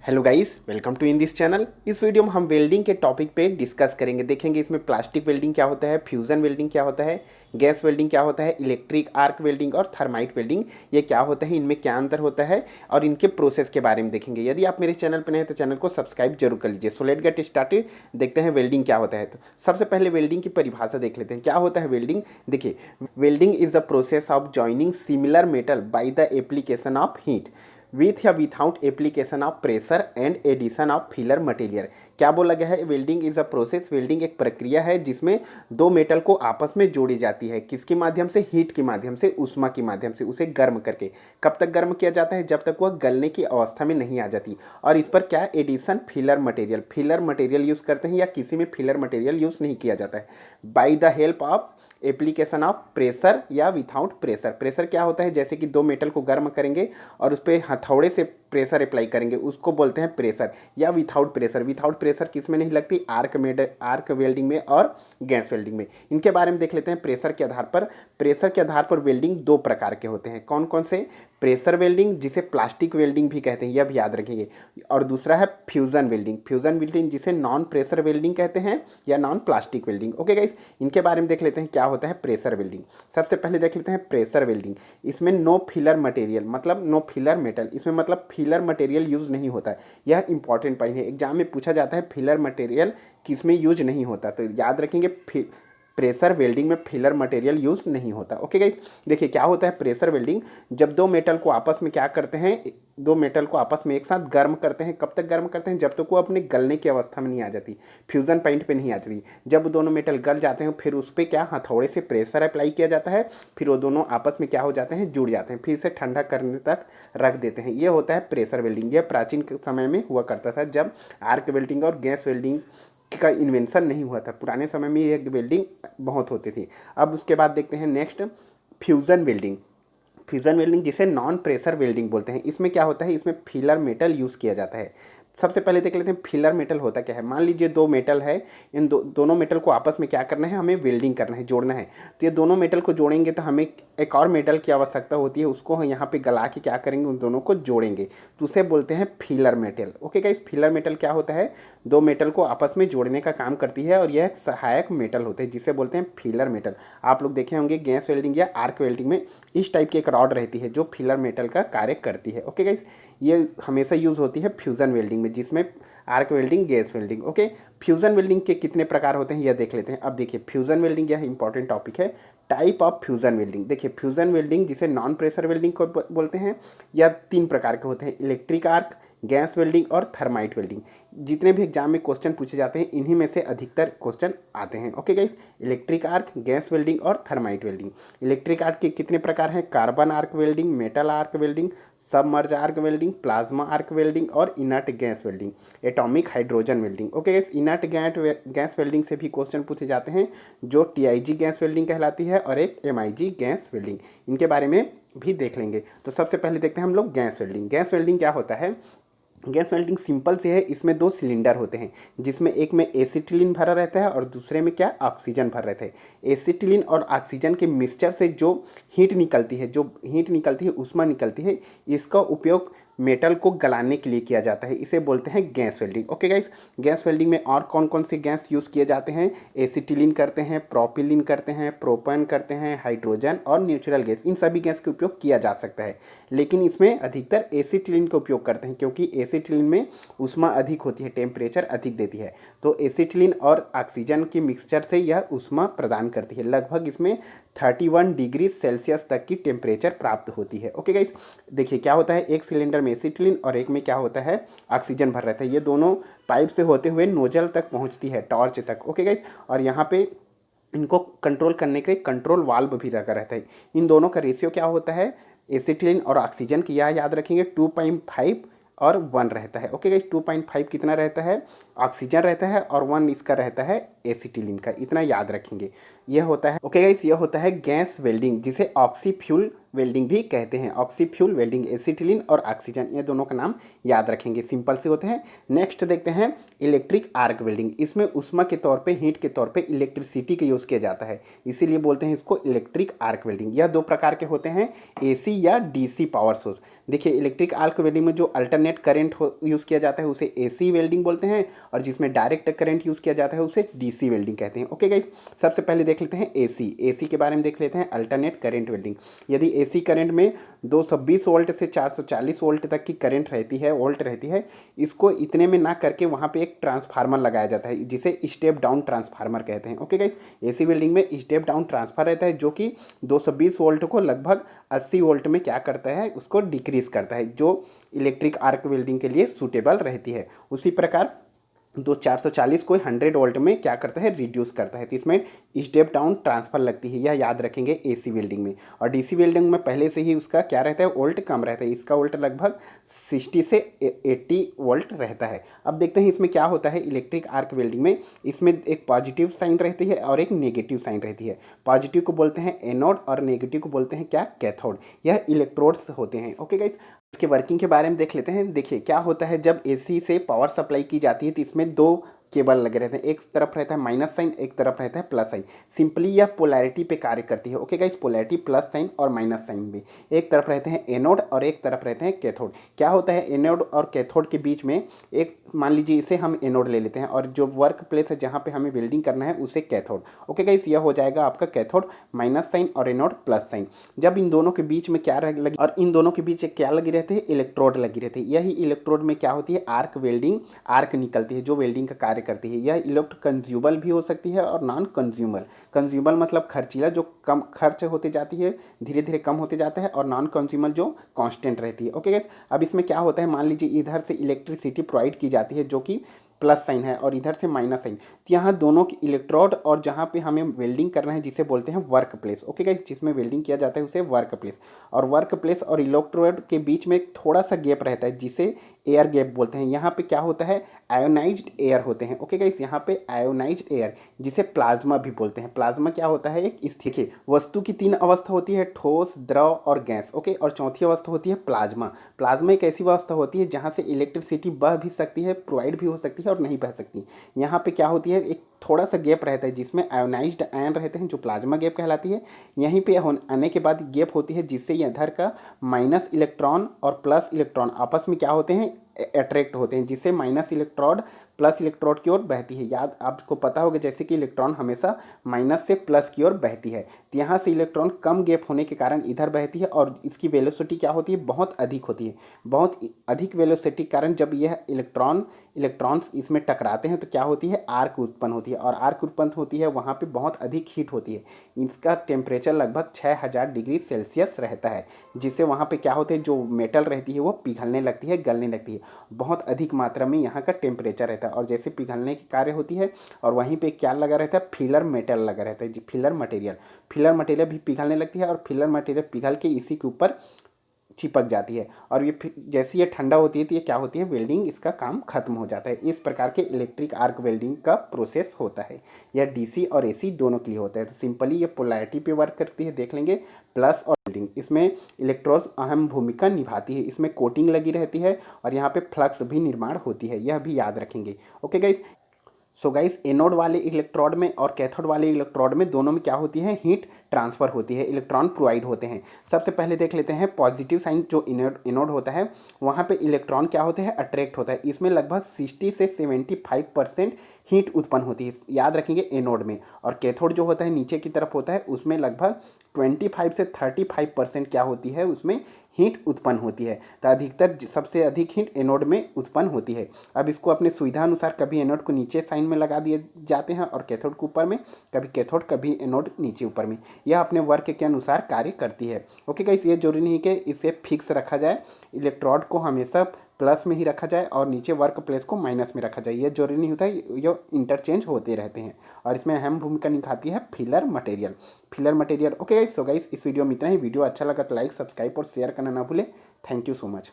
Hello guys, welcome to in this channel. इस video में हम वेल्डिंग के टॉपिक पे डिस्कस करेंगे। देखेंगे इसमें प्लास्टिक वेल्डिंग क्या होता है, फ्यूजन वेल्डिंग क्या होता है, गैस वेल्डिंग क्या होता है, इलेक्ट्रिक आर्क वेल्डिंग और थर्माइट वेल्डिंग ये क्या होता है, इनमें क्या अंतर होता है और इनके प्रोसेस के बारे में देखेंगे। यदि आप मेरे चैनल पर नए हैं तो चैनल को सब्सक्राइब जरूर कर लीजिए। So let get started. देखते हैं वेल्डिंग क्या होता है। तो सबसे पहले वेल्डिंग की परिभाषा देख लेते हैं। क्या होता है वेल्डिंग? देखिए, welding is the process of joining similar metal by the application of heat with या without application of pressure and addition of filler material. क्या बोला गया है? Welding is a process. Welding एक प्रक्रिया है जिसमें दो मेटल को आपस में जोड़ी जाती है। किसके माध्यम से? हीट के माध्यम से, ऊष्मा के माध्यम से, उसे गर्म करके। कब तक गर्म किया जाता है? जब तक वह गलने की अवस्था में नहीं आ जाती। और इस पर क्या एडिशन? फिलर मटेरियल यूज करते हैं या किसी में फिलर मटेरियल यूज नहीं किया जाता है। By the help of application of pressure या विथआउट प्रेशर। प्रेशर क्या होता है? जैसे कि दो मेटल को गर्म करेंगे और उस पर हथौड़े से प्रेशर अप्लाई करेंगे, उसको बोलते हैं प्रेशर। या विथआउट प्रेशर। विथआउट प्रेशर किस में नहीं लगती? आर्क वेल्डिंग में और गैस वेल्डिंग में। इनके बारे में देख लेते हैं। प्रेशर के आधार पर वेल्डिंग दो प्रकार के होते हैं। कौन कौन से? प्रेशर वेल्डिंग, जिसे प्लास्टिक वेल्डिंग भी कहते हैं, यह भी याद रखेंगे। और दूसरा है फ्यूजन वेल्डिंग जिसे नॉन प्रेशर वेल्डिंग कहते हैं या non plastic welding. Okay guys, इनके बारे में देख लेते हैं क्या होता है प्रेशर वेल्डिंग। सबसे पहले देख लेते हैं प्रेशर वेल्डिंग। इसमें नो फिलर मटेरियल, मतलब नो फिलर मेटल, इसमें मतलब फिलर मटेरियल यूज नहीं होता है। यह इंपॉर्टेंट पॉइंट है, एग्जाम में पूछा जाता है फिलर मटेरियल किसमें यूज नहीं होता, तो याद रखेंगे प्रेशर वेल्डिंग में फिलर मटेरियल यूज नहीं होता। ओके गाइस, देखिए क्या होता है प्रेशर वेल्डिंग। जब दो मेटल को आपस में क्या करते हैं, दो मेटल को आपस में एक साथ गर्म करते हैं। कब तक गर्म करते हैं? जब तक वो अपने गलने की अवस्था में नहीं आ जाती, फ्यूजन पॉइंट पे नहीं आ जाती। जब दोनों मेटल गल जाते हैं फिर उस पर क्या हथौड़े से प्रेशर अप्लाई किया जाता है, फिर वो दोनों आपस में क्या हो जाते हैं, जुड़ जाते हैं, फिर से ठंडा करने तक रख देते हैं। ये होता है प्रेशर वेल्डिंग। यह प्राचीन समय में हुआ करता था, जब आर्क वेल्डिंग और गैस वेल्डिंग का इन्वेंशन नहीं हुआ था। पुराने समय में ये वेल्डिंग बहुत होती थी। अब उसके बाद देखते हैं next fusion welding. Fusion welding जिसे नॉन प्रेशर वेल्डिंग बोलते हैं। इसमें क्या होता है? इसमें फिलर मेटल यूज़ किया जाता है। सबसे पहले देख लेते हैं फिलर मेटल होता क्या है। मान लीजिए दो मेटल है, इन दोनों मेटल को आपस में क्या करना है, हमें वेल्डिंग करना है, जोड़ना है। तो ये दोनों मेटल को जोड़ेंगे तो हमें एक और मेटल की आवश्यकता होती है, उसको हम यहाँ पे गला के क्या करेंगे, उन दोनों को जोड़ेंगे, तो उसे बोलते हैं filler metal. Okay guys, filler metal क्या होता है? दो मेटल को आपस में जोड़ने का काम करती है और यह एक सहायक मेटल होते हैं जिसे बोलते हैं फिलर मेटल। आप लोग देखे होंगे गैस वेल्डिंग या आर्क वेल्डिंग में इस टाइप की एक रॉड रहती है जो फिलर मेटल का कार्य करती है। ओके गाइस, ये हमेशा यूज़ होती है फ्यूजन वेल्डिंग में, जिसमें arc welding, gas welding. Okay, fusion welding के कितने प्रकार होते हैं यह देख लेते हैं। अब देखिए फ्यूजन वेल्डिंग यह इंपॉर्टेंट टॉपिक है। Type of fusion welding. देखिए फ्यूजन वेल्डिंग जिसे नॉन प्रेशर वेल्डिंग को बोलते हैं, यह तीन प्रकार के होते हैं: इलेक्ट्रिक आर्क, गैस वेल्डिंग और थर्माइट वेल्डिंग। जितने भी एग्जाम में क्वेश्चन पूछे जाते हैं इन्हीं में से अधिकतर क्वेश्चन आते हैं। Okay guys, electric arc, gas welding और थर्माइट वेल्डिंग। इलेक्ट्रिक आर्क के कितने प्रकार हैं? Carbon arc welding, metal arc welding, submerge arc welding, plasma arc welding और inert gas welding, atomic hydrogen welding. Okay guys, inert gas welding से भी question पूछे जाते हैं, जो टीआईजी गैस वेल्डिंग कहलाती है, और एक एमआईजी गैस वेल्डिंग। इनके बारे में भी देख लेंगे। तो सबसे पहले देखते हैं हम लोग गैस वेल्डिंग। गैस वेल्डिंग क्या होता है? गैस वेल्डिंग सिंपल से है। इसमें दो सिलेंडर होते हैं, जिसमें एक में एसिटिलीन भरा रहता है और दूसरे में क्या, ऑक्सीजन भर रहता है। एसिटिलीन और ऑक्सीजन के मिक्सचर से जो हीट निकलती है, ऊष्मा निकलती है, इसका उपयोग मेटल को गलाने के लिए किया जाता है। इसे बोलते हैं gas welding. Okay guys, gas welding में और कौन कौन से गैस यूज़ किए जाते हैं? एसिटिलीन करते हैं, प्रोपिलीन करते हैं, प्रोपेन करते हैं, हाइड्रोजन और नेचुरल गैस। इन सभी गैस का उपयोग किया जा सकता है, लेकिन इसमें अधिकतर एसिटिलीन का उपयोग करते हैं, क्योंकि एसिटिलीन में ऊष्मा अधिक होती है, टेम्परेचर अधिक देती है। तो एसिटिलीन और ऑक्सीजन के मिक्सचर से यह ऊष्मा प्रदान करती है। लगभग इसमें 31 डिग्री सेल्सियस तक की टेम्परेचर प्राप्त होती है। ओके गाइस, देखिए क्या होता है, एक सिलेंडर में एसिटिलीन और एक में क्या होता है, ऑक्सीजन भर रहता है। ये दोनों पाइप से होते हुए नोजल तक पहुंचती है, टॉर्च तक। ओके गाइस, और यहाँ पे इनको कंट्रोल करने के लिए कंट्रोल वाल्व भी लगा रहता है। इन दोनों का रेशियो क्या होता है, एसिटिलीन और ऑक्सीजन की, यह याद रखेंगे, 2.5 और 1 रहता है। ओके गाइस, 2.5 कितना रहता है ऑक्सीजन रहता है और 1 इसका रहता है एसिटिलीन का, इतना याद रखेंगे। यह होता है ओके गाइस, यह होता है गैस वेल्डिंग, जिसे ऑक्सी फ्यूल वेल्डिंग भी कहते हैं। ऑक्सी फ्यूल वेल्डिंग, एसिटिलीन और ऑक्सीजन, ये दोनों का नाम याद रखेंगे, सिंपल से होते हैं। नेक्स्ट देखते हैं इलेक्ट्रिक आर्क वेल्डिंग। इसमें उष्मा के तौर पे, हीट के तौर पे इलेक्ट्रिसिटी का यूज़ किया जाता है, इसीलिए बोलते हैं इसको इलेक्ट्रिक आर्क वेल्डिंग। यह 2 प्रकार के होते हैं, एसी या डीसी पावर सोर्स। देखिए इलेक्ट्रिक आर्क वेल्डिंग में जो अल्टरनेट करंट यूज़ किया जाता है उसे एसी वेल्डिंग बोलते हैं, और जिसमें डायरेक्ट करंट यूज़ किया जाता है उसे डीसी वेल्डिंग कहते हैं। ओके गाइस, सबसे पहले देख लेते हैं एसी। एसी के बारे में देख लेते हैं, अल्टरनेट करंट वेल्डिंग। यदि एसी करंट में 220 वोल्ट से 440 वोल्ट तक की करंट रहती है, वोल्ट रहती है, इसको इतने में ना करके वहाँ पे एक ट्रांसफार्मर लगाया जाता है, जिसे स्टेप डाउन ट्रांसफार्मर कहते हैं। ओके गाइस, एसी वेल्डिंग में स्टेप डाउन ट्रांसफर रहता है, जो कि 220 वोल्ट को लगभग 80 वोल्ट में क्या करता है, उसको डिक्रीज करता है, जो इलेक्ट्रिक आर्क वेल्डिंग के लिए सूटेबल रहती है। उसी प्रकार 440 को 100 वोल्ट में क्या करता है, रिड्यूस करता है, तो इसमें स्टेप डाउन ट्रांसफर लगती है, यह याद रखेंगे एसी वेल्डिंग में। और डीसी वेल्डिंग में पहले से ही उसका क्या रहता है, वोल्ट कम रहता है, इसका वोल्ट लगभग 60 से 80 वोल्ट रहता है। अब देखते हैं इसमें क्या होता है इलेक्ट्रिक आर्क वेल्डिंग में। इसमें एक पॉजिटिव साइन रहती है और एक नेगेटिव साइन रहती है। पॉजिटिव को बोलते हैं एनोड और नेगेटिव को बोलते हैं क्या, कैथोड। यह इलेक्ट्रोड्स होते हैं। ओके गाइस, इसके वर्किंग के बारे में देख लेते हैं। देखिए क्या होता है, जब एसी से पावर सप्लाई की जाती है तो इसमें 2 केबल लगे रहते हैं, एक तरफ रहता है माइनस साइन, एक तरफ रहता है प्लस साइन। सिंपली यह पोलैरिटी पे कार्य करती है। Okay guys, polarity plus sign और माइनस साइन भी, एक तरफ रहते हैं एनोड और एक तरफ रहते हैं कैथोड। क्या होता है एनोड और कैथोड के बीच में एक, मान लीजिए इसे हम एनोड ले लेते हैं और जो वर्क प्लेस है जहाँ पे हमें वेल्डिंग करना है उसे कैथोड। ओके गाइस, यह हो जाएगा आपका कैथोड माइनस साइन और एनोड प्लस साइन। जब इन दोनों के बीच में क्या लगी, और इन दोनों के बीच क्या लगी रहती है, इलेक्ट्रोड लगी रहती है। यही इलेक्ट्रोड में क्या होती है, आर्क वेल्डिंग, आर्क निकलती है जो वेल्डिंग का कार्य करती है। यह इलेक्ट्रो कंज्यूमबल भी हो सकती है और नॉन कंज्यूमबल। कंज्यूमबल मतलब खर्चीला, जो कम खर्च होती जाती है, धीरे धीरे कम होते जाता है, और नॉन कंज्यूमबल जो कांस्टेंट रहती है। ओके गाइस, अब इसमें क्या होता है, मान लीजिए इधर से इलेक्ट्रिसिटी प्रोवाइड की जाती है जो कि प्लस साइन है, और इधर से माइनस साइन, तो यहाँ दोनों की इलेक्ट्रोड और जहाँ पे हमें वेल्डिंग करना है जिसे बोलते हैं वर्क प्लेस। ओके गाइस, जिसमें वेल्डिंग किया जाता है उसे वर्क प्लेस, और वर्क प्लेस और इलेक्ट्रोड के बीच में थोड़ा सा गैप रहता है जिसे एयर गैप बोलते हैं। यहाँ पे क्या होता है, आयोनाइज्ड एयर होते हैं। ओके गाइस, यहाँ पे आयोनाइज्ड एयर, जिसे प्लाज्मा भी बोलते हैं। प्लाज्मा क्या होता है, एक स्थिर वस्तु की 3 अवस्था होती है, ठोस, द्रव और गैस। ओके, और चौथी अवस्था होती है प्लाज्मा। प्लाज्मा एक ऐसी अवस्था होती है जहाँ से इलेक्ट्रिसिटी बह भी सकती है, प्रोवाइड भी हो सकती है और नहीं बह सकती। यहाँ पे क्या होती है, एक थोड़ा सा गैप रहता है जिसमें आयोनाइज्ड आयन रहते हैं, जो प्लाज्मा गैप कहलाती है। यहीं पे आने के बाद गैप होती है जिससे इधर का माइनस इलेक्ट्रॉन और प्लस इलेक्ट्रॉन आपस में क्या होते हैं, अट्रैक्ट होते हैं, जिससे माइनस इलेक्ट्रोड प्लस इलेक्ट्रोड की ओर बहती है। याद आपको पता होगा जैसे कि इलेक्ट्रॉन हमेशा माइनस से प्लस की ओर बहती है, तो यहाँ से इलेक्ट्रॉन कम गैप होने के कारण इधर बहती है, और इसकी वेलोसिटी क्या होती है, बहुत अधिक होती है। बहुत अधिक वेलोसिटी के कारण जब यह इलेक्ट्रॉन्स इसमें टकराते हैं तो क्या होती है, आर्क उत्पन्न होती है, और आर्क उत्पन्न होती है वहाँ पे बहुत अधिक हीट होती है। इसका टेम्परेचर लगभग 6000 डिग्री सेल्सियस रहता है, जिससे वहाँ पे क्या होते हैं, जो मेटल रहती है वो पिघलने लगती है, गलने लगती है। बहुत अधिक मात्रा में यहाँ का टेम्परेचर रहता है, और जैसे पिघलने की कार्य होती है, और वहीं पे क्या लगा रहता है, फिलर मेटल लगा रहता है, फिलर मटेरियल भी पिघलने लगती है, और फिलर मटेरियल पिघल के इसी के ऊपर चिपक जाती है, और ये जैसे ये ठंडा होती है तो ये क्या होती है, वेल्डिंग इसका काम खत्म हो जाता है। इस प्रकार के इलेक्ट्रिक आर्क वेल्डिंग का प्रोसेस होता है। यह डीसी और एसी दोनों के लिए होता है। तो सिंपली ये पोलैरिटी पे वर्क करती है, देख लेंगे, प्लस और वेल्डिंग। इसमें इलेक्ट्रोड्स अहम भूमिका निभाती है, इसमें कोटिंग लगी रहती है, और यहाँ पे फ्लक्स भी निर्माण होती है, यह भी याद रखेंगे। Okay guys, so guys, anode वाले इलेक्ट्रोड में और कैथोड वाले इलेक्ट्रोड में दोनों में क्या होती है, हीट ट्रांसफर होती है, इलेक्ट्रॉन प्रोवाइड होते हैं। सबसे पहले देख लेते हैं पॉजिटिव साइन, जो एनोड होता है वहाँ पे इलेक्ट्रॉन क्या होते हैं, अट्रैक्ट होता है। इसमें लगभग 60 से 75% हीट उत्पन्न होती है, याद रखेंगे, एनोड में। और कैथोड जो होता है नीचे की तरफ होता है, उसमें लगभग 25 से 35% क्या होती है, उसमें हीट उत्पन्न होती है। तो अधिकतर सबसे अधिक हीट एनोड में उत्पन्न होती है। अब इसको अपने सुविधा अनुसार कभी एनोड को नीचे साइन में लगा दिए जाते हैं और कैथोड को ऊपर में, कभी कैथोड कभी एनोड नीचे ऊपर में, यह अपने वर्क के अनुसार कार्य करती है। ओके गाइस, ये जरूरी नहीं कि इसे फिक्स रखा जाए, इलेक्ट्रोड को हमेशा प्लस में ही रखा जाए और नीचे वर्क प्लेस को माइनस में रखा जाए, ये जरूरी नहीं होता है, ये इंटरचेंज होते रहते हैं। और इसमें अहम भूमिका निभाती है filler material. Okay guys, so guys, इस वीडियो में इतना ही। वीडियो अच्छा लगा तो लाइक, सब्सक्राइब और शेयर करना ना भूले। Thank you so much.